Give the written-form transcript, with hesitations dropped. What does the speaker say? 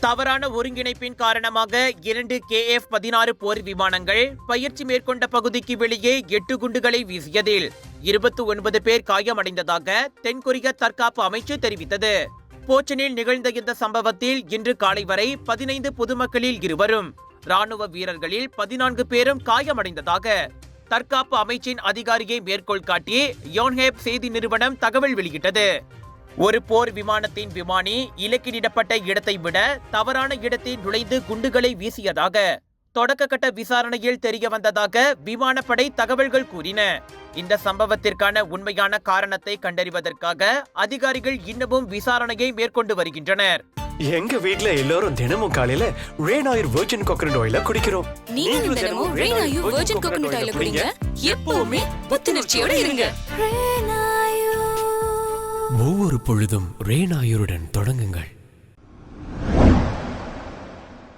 தவறான ஒருங்கிணைப்பின் காரணமாக 2 KF-16 போர் விமானங்கள் பயிற்சி மேற்கொண்ட பகுதிக்கு வெளியே 8 குண்டுகளை வீசியதில் 29 பேர் காயமடைந்ததாக தென்கொரிய தற்காப்பு அமைச்சு தெரிவித்தது. போச்சனில் நிகழ்ந்த இந்த சம்பவத்தில் இன்று காலை வரை 15 பொதுமக்களில் 2 ராணுவ வீரர்களில் 14 பேரும் காயமடைந்ததாக தற்காப்பு அமைச்சின் அதிகாரியை மேற்கோள் காட்டி யோன்ஹேப் செய்தி நிறுவனம் தகவல் வெளியிட்டது. ஒரு போர் விமானத்தின் விமானி இலக்கிடப்பட்ட இடத்தை விட தவறான இடத்தில் நுழைந்து குண்டுகளை வீசியதாக தொடக்க கட்ட விசாரணையில் தெரிய வந்ததாக விமானப்படை தகவல்கள் கூறின. இந்த சம்பவத்திற்கான உண்மையான காரணத்தை கண்டறிவதற்காக அதிகாரிகள் இன்னமும் விசாரணையை மேற்கொண்டு வருகின்றனர். எங்க வீட்ல எல்லாரும் தினமும் காலையில ரெயின் ஆயில் வெர்ஜின் கோகனட் ஆயில குடிக்கிறோம். நீங்களும் தினமும் ரெயின் ஆயில் வெர்ஜின் கோகனட் ஆயில குடிங்க. எப்பவுமே புத்துணர்ச்சியோட இருங்க. ஒவ்வொரு பொழுதும் ரெயின் ஆயுருடன் தொடங்குங்கள்.